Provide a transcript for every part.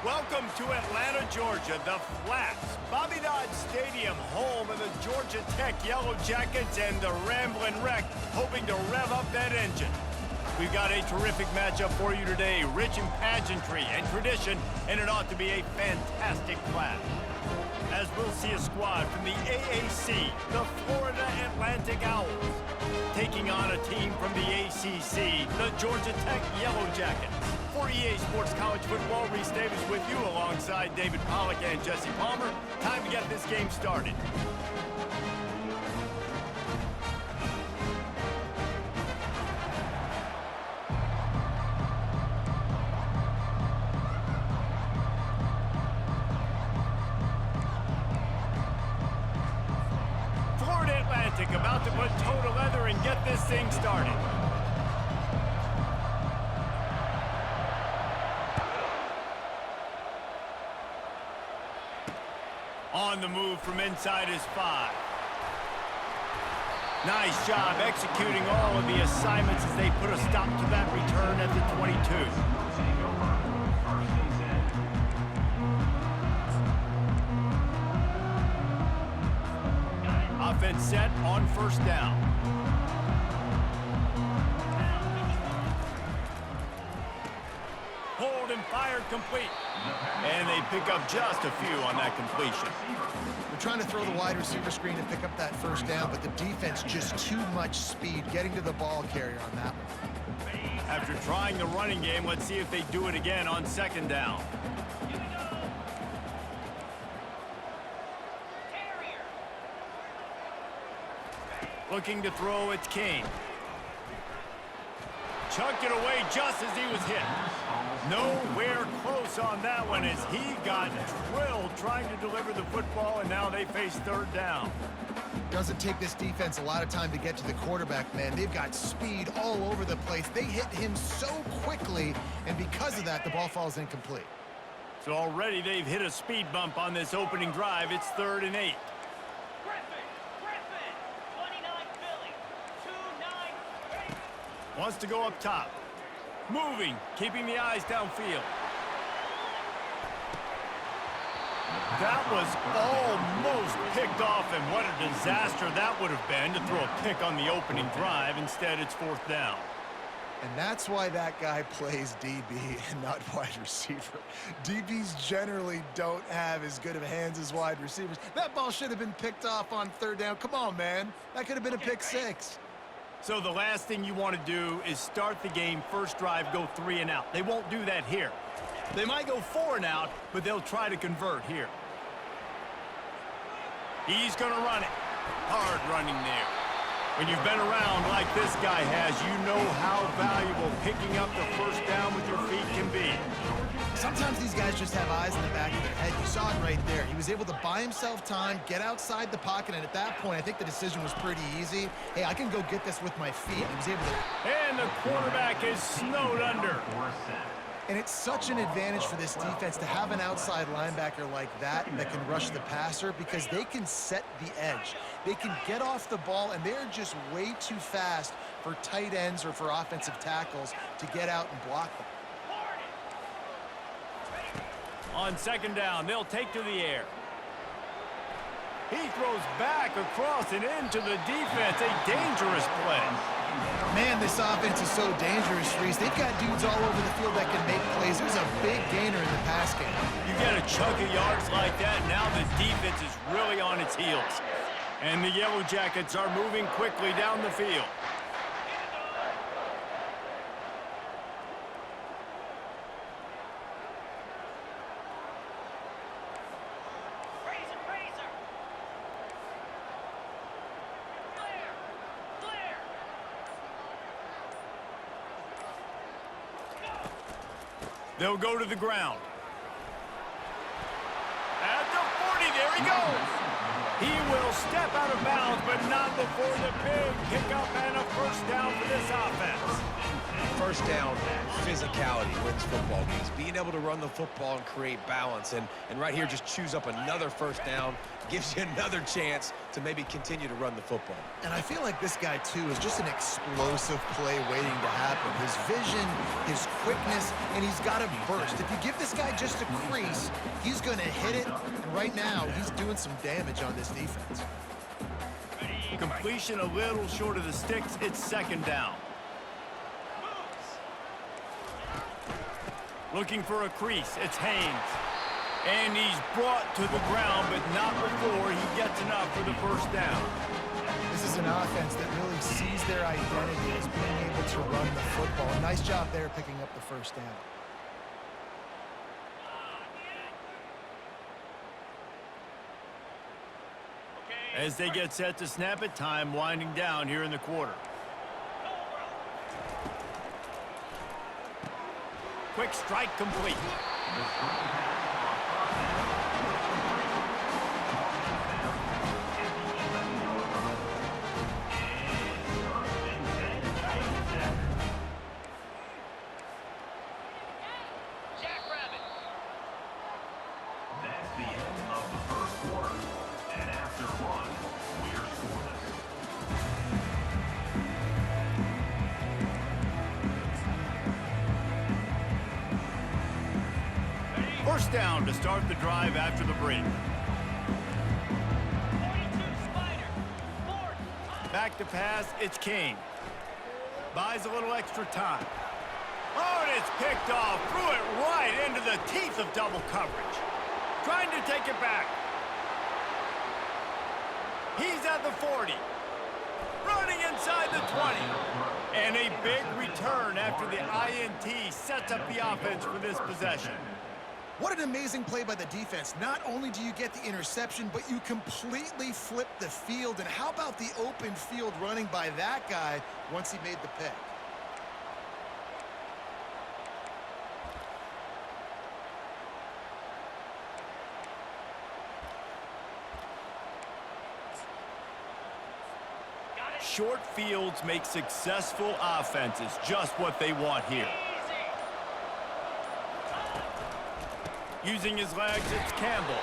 Welcome to Atlanta, Georgia, the Flats. Bobby Dodd Stadium, home of the Georgia Tech Yellow Jackets and the Ramblin' Wreck, hoping to rev up that engine. We've got a terrific matchup for you today, rich in pageantry and tradition, and it ought to be a fantastic clash. As we'll see a squad from the AAC, the Florida Atlantic Owls, taking on a team from the ACC, the Georgia Tech Yellow Jackets. For EA Sports College Football, Reese Davis with you alongside David Pollack and Jesse Palmer. Time to get this game started. Florida Atlantic about to put toe to leather and get this thing started. On the move from inside his 5. Nice job executing all of the assignments as they put a stop to that return at the 22. Offense set on first down. Hold and fired complete. And they pick up just a few on that completion. They're trying to throw the wide receiver screen and pick up that first down, but the defense just too much speed getting to the ball carrier on that one. After trying the running game, let's see if they do it again on second down. Looking to throw, it's King. Chucked it away just as he was hit. Nowhere close on that one as he got drilled trying to deliver the football, and now they face third down. Doesn't take this defense a lot of time to get to the quarterback, man. They've got speed all over the place. They hit him so quickly, and because of that, the ball falls incomplete. So already they've hit a speed bump on this opening drive. It's 3rd and 8. Wants to go up top. Moving, keeping the eyes downfield. That was almost picked off, and what a disaster that would have been to throw a pick on the opening drive. Instead, it's 4th down. And that's why that guy plays DB and not wide receiver. DBs generally don't have as good of hands as wide receivers. That ball should have been picked off on 3rd down. Come on, man. That could have been a pick 6. So the last thing you want to do is start the game, first drive, go 3 and out. They won't do that here. They might go 4 and out, but they'll try to convert here. He's going to run it. Hard running there. When you've been around like this guy has, you know how valuable picking up the first down with your feet can be. Sometimes these guys just have eyes in the back of their head. You saw it right there. He was able to buy himself time, get outside the pocket, and at that point, I think the decision was pretty easy. Hey, I can go get this with my feet. He was able to... And the quarterback is snowed under. And it's such an advantage for this defense to have an outside linebacker like that can rush the passer because they can set the edge. They can get off the ball, and they're just way too fast for tight ends or for offensive tackles to get out and block them. On second down, they'll take to the air. He throws back across and into the defense. A dangerous play. Man, this offense is so dangerous, Reese. They've got dudes all over the field that can make plays. There's a big gainer in the pass game. You get a chunk of yards like that, now the defense is really on its heels. And the Yellow Jackets are moving quickly down the field. They'll go to the ground. At the 40, there he goes. He will step out of bounds, but not before the big pickup and a first down for this offense. First down, physicality wins football games. Being able to run the football and create balance. And right here, just choose up another first down. Gives you another chance to maybe continue to run the football. And I feel like this guy, too, is just an explosive play waiting to happen. his vision, his quickness, and he's got a burst. If you give this guy just a crease, he's going to hit it. And right now, he's doing some damage on this defense. Completion a little short of the sticks. It's second down. Looking for a crease. It's Haynes. And he's brought to the ground, but not before he gets enough for the first down. This is an offense that really sees their identity as being able to run the football. Nice job there picking up the first down. As they get set to snap it, time winding down here in the quarter. Quick strike complete. First down to start the drive after the break. Back to pass, it's King. Buys a little extra time. Oh, and it's picked off. Threw it right into the teeth of double coverage. Trying to take it back. He's at the 40. Running inside the 20. And a big return after the INT sets up the offense for this possession. What an amazing play by the defense. Not only do you get the interception, but you completely flip the field. And how about the open field running by that guy once he made the pick? Short fields make successful offenses just what they want here. Using his legs, it's Campbell.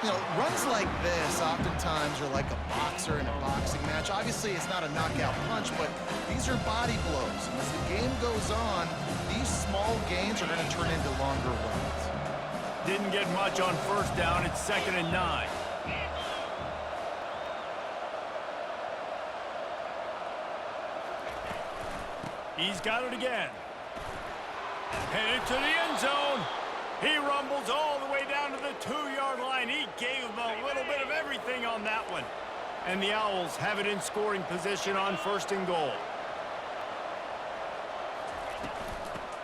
You know, runs like this oftentimes are like a boxer in a boxing match. Obviously, it's not a knockout punch, but these are body blows. And as the game goes on, these small gains are going to turn into longer runs. Didn't get much on first down. It's 2nd and 9. He's got it again. Headed to the end zone. He rumbles all the way down to the 2-yard line. He gave him a little bit of everything on that one. And the Owls have it in scoring position on 1st and goal.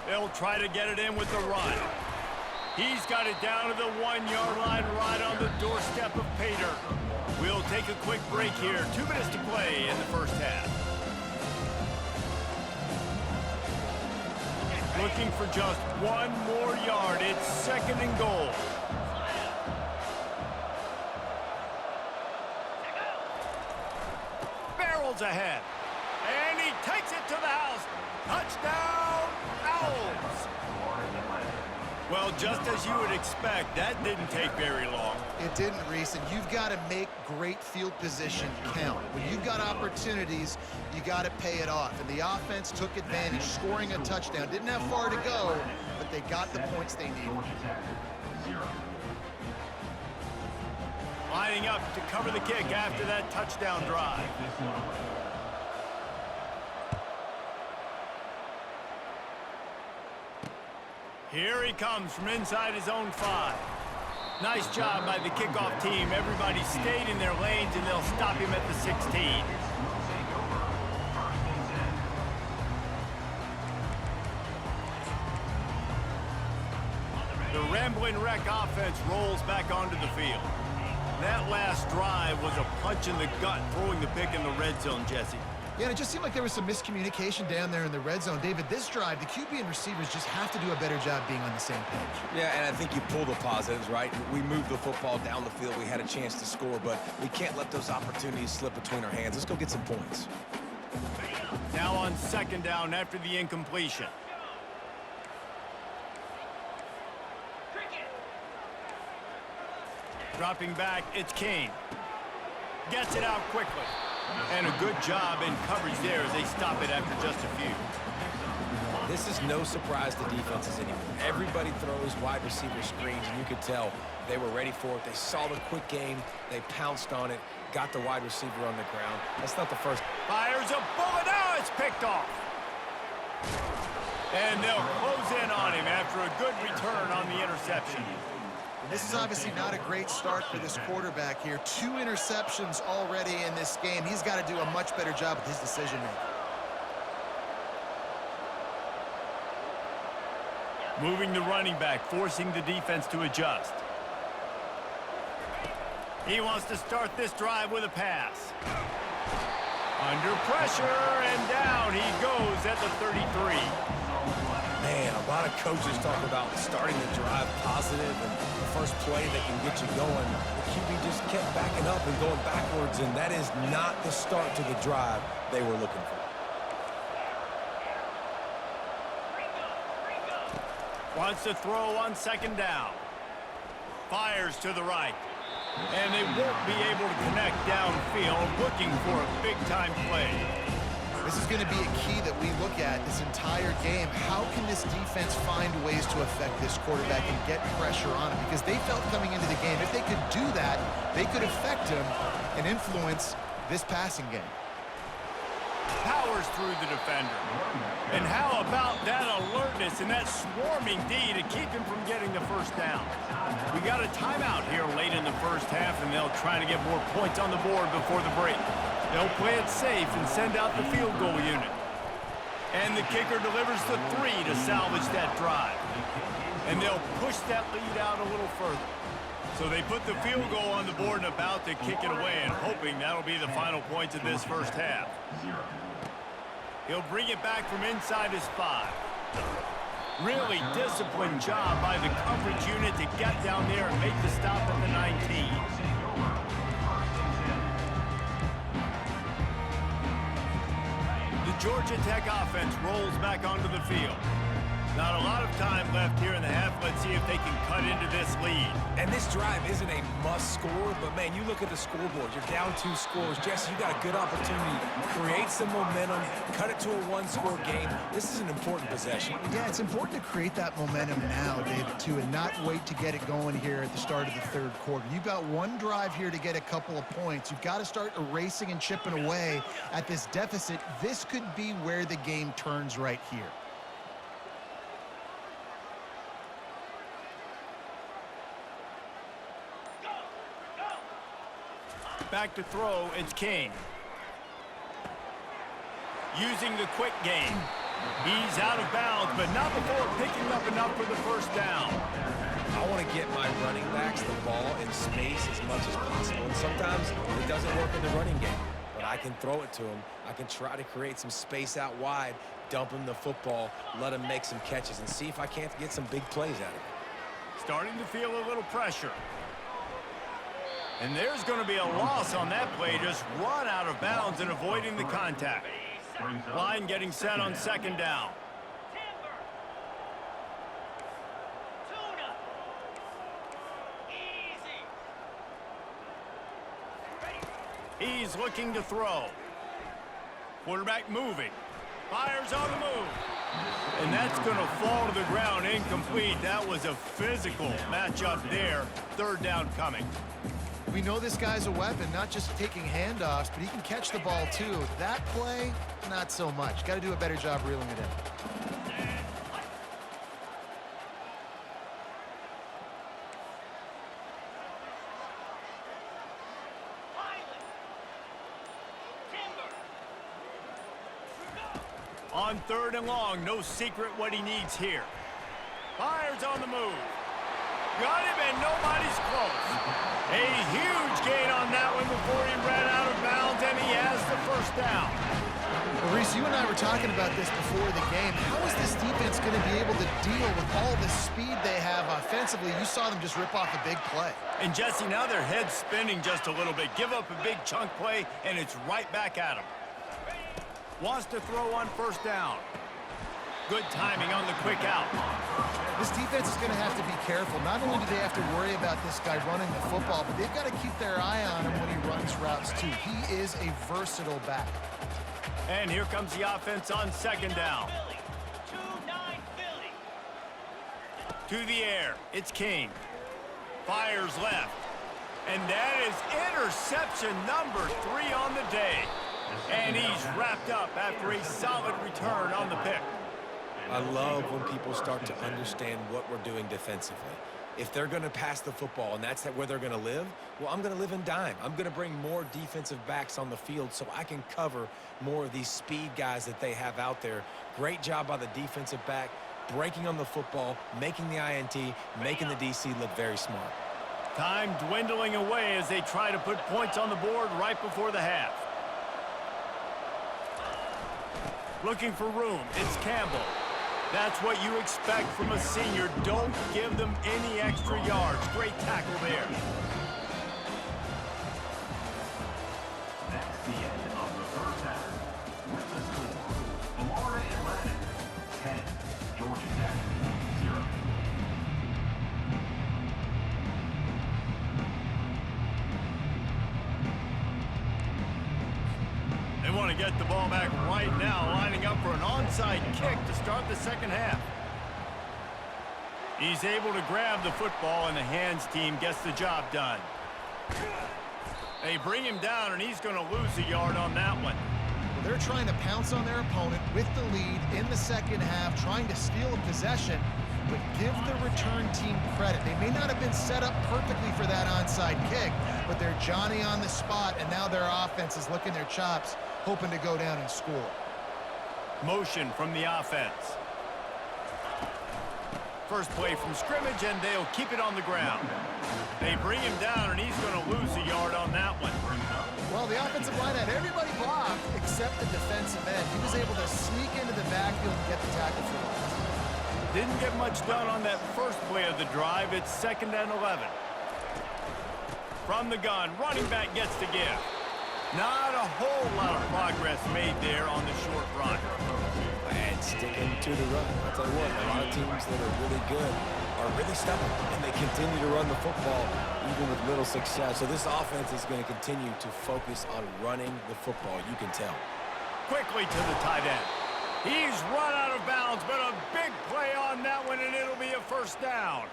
They'll try to get it in with the run. He's got it down to the 1-yard line right on the doorstep of Pater. We'll take a quick break here. 2 minutes to play in the first half. Looking for just 1 more yard. It's 2nd and goal. Barrels ahead. And he takes it to the house. Touchdown, Owls. Well, just as you would expect, that didn't take very long. It didn't, Reese, and you've got to make great field position count. When you've got opportunities, you got to pay it off. And the offense took advantage, scoring a touchdown. Didn't have far to go, but they got the points they needed. Lining up to cover the kick after that touchdown drive. Here he comes from inside his own 5. Nice job by the kickoff team. Everybody stayed in their lanes, and they'll stop him at the 16. The Rambling Wreck offense rolls back onto the field. That last drive was a punch in the gut, throwing the pick in the red zone, Jesse. Yeah, and it just seemed like there was some miscommunication down there in the red zone. David, this drive, the QB and receivers just have to do a better job being on the same page. Yeah, and I think you pull the positives, right? We moved the football down the field. We had a chance to score, but we can't let those opportunities slip between our hands. Let's go get some points. Now on 2nd down after the incompletion. Dropping back, it's King. Gets it out quickly. And a good job in coverage there as they stop it after just a few. This is no surprise to defenses anymore. Everybody throws wide receiver screens, and you could tell they were ready for it. They saw the quick game. They pounced on it, got the wide receiver on the ground. That's not the first. Fires a bullet. Now it's picked off. And they'll close in on him after a good return on the interception. This is obviously not a great start for this quarterback here. 2 interceptions already in this game. He's got to do a much better job with his decision-making. Moving the running back, forcing the defense to adjust. He wants to start this drive with a pass. Under pressure, and down he goes at the 33. Man, a lot of coaches talk about starting the drive positive and the first play that can get you going. The QB just kept backing up and going backwards, and that is not the start to the drive they were looking for. Wants to throw on second down. Fires to the right. And they won't be able to connect downfield, looking for a big-time play. This is going to be a key that we look at this entire game. How can this defense find ways to affect this quarterback and get pressure on him? Because they felt coming into the game, if they could do that, they could affect him and influence this passing game. Powers through the defender. And how about that alertness and that swarming D to keep him from getting the first down? We got a timeout here late in the first half, and they'll try to get more points on the board before the break. They'll play it safe and send out the field goal unit. And the kicker delivers the 3 to salvage that drive. And they'll push that lead out a little further. So they put the field goal on the board and about to kick it away, and hoping that'll be the final points of this first half. He'll bring it back from inside his 5. Really disciplined job by the coverage unit to get down there and make the stop at the 19. The Georgia Tech offense rolls back onto the field. Not a lot of time left here in the half. Let's see if they can cut into this lead. And this drive isn't a must score, but man, you look at the scoreboard. You're down 2 scores. Jesse, you got a good opportunity. Create some momentum. Cut it to a 1-score game. This is an important possession. Yeah, it's important to create that momentum now, David, too, and not wait to get it going here at the start of the third quarter. You've got one drive here to get a couple of points. You've got to start erasing and chipping away at this deficit. This could be where the game turns right here. Back to throw, it's King. Using the quick game. He's out of bounds, but not before picking up enough for the first down. I want to get my running backs the ball in space as much as possible. And sometimes it doesn't work in the running game, but I can throw it to him. I can try to create some space out wide, dump him the football, let him make some catches, and see if I can't get some big plays out of it. Starting to feel a little pressure. And there's going to be a loss on that play, just run out of bounds and avoiding the contact. Line getting set on second down. He's looking to throw. Quarterback moving. Fires on the move. And that's going to fall to the ground incomplete. That was a physical matchup there. Third down coming. We know this guy's a weapon, not just taking handoffs, but he can catch the ball too. That play, not so much. Got to do a better job reeling it in. On third and long, no secret what he needs here. Fires on the move. Got him, and nobody's close. A huge gain on that one before he ran out of bounds, and he has the first down. Well, Reese, you and I were talking about this before the game. How is this defense going to be able to deal with all the speed they have offensively? You saw them just rip off a big play. And Jesse, now their head's spinning just a little bit. Give up a big chunk play, and it's right back at him. Wants to throw on first down. Good timing on the quick out. This defense is going to have to be careful. Not only do they have to worry about this guy running the football, but they've got to keep their eye on him when he runs routes too. He is a versatile back. And here comes the offense on second down. To the air, it's King. Fires left. And that is interception number 3 on the day. And he's wrapped up after a solid return on the pick. I love when people start to understand what we're doing defensively. If they're going to pass the football and that's where they're going to live, well, I'm going to live in dime. I'm going to bring more defensive backs on the field so I can cover more of these speed guys that they have out there. Great job by the defensive back, breaking on the football, making the INT, making the DC look very smart. Time dwindling away as they try to put points on the board right before the half. Looking for room, it's Campbell. That's what you expect from a senior. Don't give them any extra yards. Great tackle there. That's the end of the first half. With the score, Florida Atlantic 10, Georgia Tech 0. They want to get the ball back right now, lining up for an onside kick to start the second half. He's able to grab the football, and the hands team gets the job done. They bring him down, and he's going to lose a yard on that one. Well, they're trying to pounce on their opponent with the lead in the second half, trying to steal a possession, but give the return team credit. They may not have been set up perfectly for that onside kick, but they're Johnny on the spot, and now their offense is licking their chops, hoping to go down and score. Motion from the offense. First play from scrimmage, and they'll keep it on the ground. They bring him down, and he's going to lose a yard on that one. Well, the offensive line had everybody blocked except the defensive end. He was able to sneak into the backfield and get the tackle for loss. Didn't get much done on that first play of the drive. It's 2nd and 11. From the gun, running back gets the give. Not a whole lot of progress made there on the short run. And sticking to the run. I'll tell you what, a lot of teams that are really good are really stubborn, and they continue to run the football even with little success. So this offense is going to continue to focus on running the football, you can tell. Quickly to the tight end. He's run out of bounds, but a big play on that one, and it'll be a first down.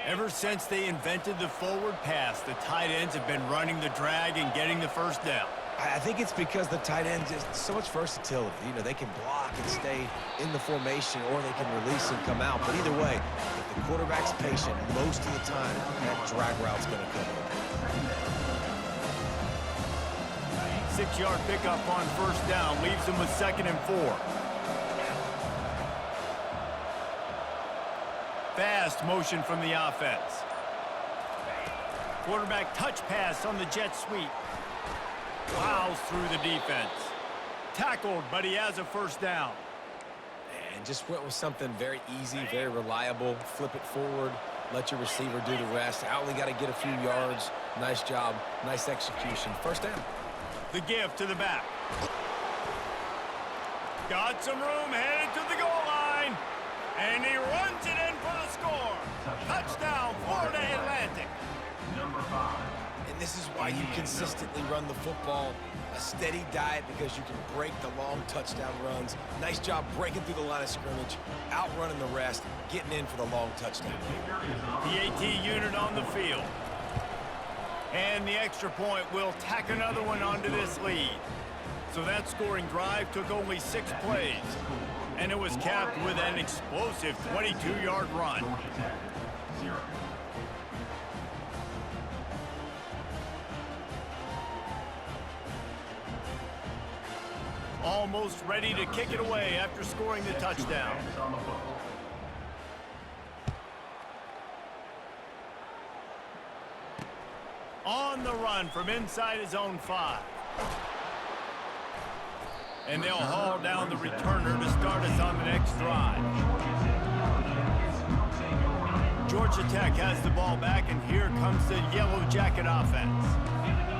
Ever since they invented the forward pass, the tight ends have been running the drag and getting the first down. I think it's because the tight ends is so much versatility. You know, they can block and stay in the formation, or they can release and come out. But either way, if the quarterback's patient, most of the time, that drag route's going to come in. 6-yard pickup on first down leaves them with 2nd and 4. Fast motion from the offense. Quarterback touch pass on the jet sweep. Plows through the defense. Tackled, but he has a first down. And just went with something very easy, very reliable. Flip it forward, let your receiver do the rest. I only got to get a few yards. Nice job, nice execution. First down. The give to the back. Got some room, headed to the goal line. And he runs it in for the score. Touchdown, Florida Atlantic. Number 5. And this is why you consistently run the football. A steady diet, because you can break the long touchdown runs. Nice job breaking through the line of scrimmage, outrunning the rest, getting in for the long touchdown. The AT unit on the field. And the extra point will tack another one onto this lead. So that scoring drive took only 6 plays. And it was capped with an explosive 22-yard run. Georgia Tech 0. Almost ready to kick it away after scoring the touchdown. On the run from inside his own 5. And they'll haul down the returner to start us on the next drive. Georgia Tech has the ball back, and here comes the Yellow Jacket offense.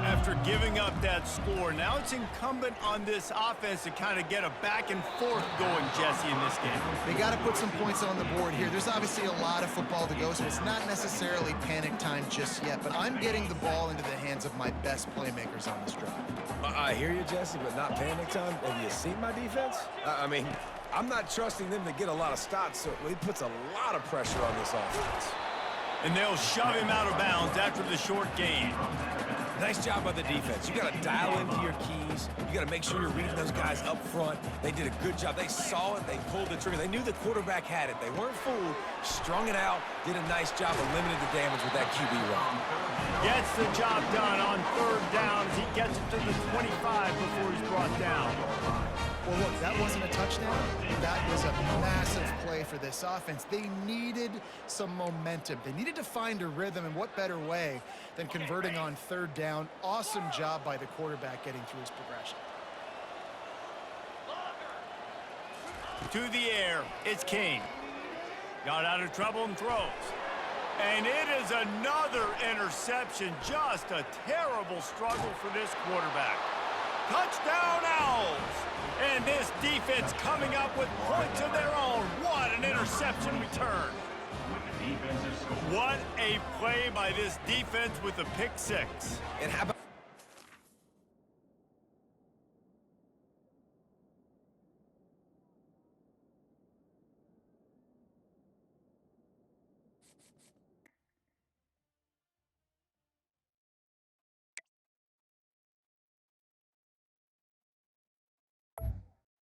After giving up that score, now it's incumbent on this offense to kind of get a back and forth going, Jesse, in this game. They got to put some points on the board here. There's obviously a lot of football to go, so it's not necessarily panic time just yet, but I'm getting the ball into the hands of my best playmakers on this drive. I hear you, Jesse, but not panic time. Have you seen my defense? I mean, I'm not trusting them to get a lot of stops, so he puts a lot of pressure on this offense. And they'll shove him out of bounds after the short gain. Nice job by the defense. You got to dial into your keys. You got to make sure you're reading those guys up front. They did a good job. They saw it. They pulled the trigger. They knew the quarterback had it. They weren't fooled. Strung it out. Did a nice job of limiting the damage with that QB run. Gets the job done on 3rd down as he gets it to the 25 before he's brought down. Well, look, that wasn't a touchdown. That was a massive play for this offense. They needed some momentum. They needed to find a rhythm, and what better way than converting on 3rd down. Awesome job by the quarterback getting through his progression. To the air, it's King. Got out of trouble and throws. And it is another interception. Just a terrible struggle for this quarterback. Touchdown, Owls! And this defense coming up with points of their own. What an interception return. What a play by this defense with the pick 6. And how about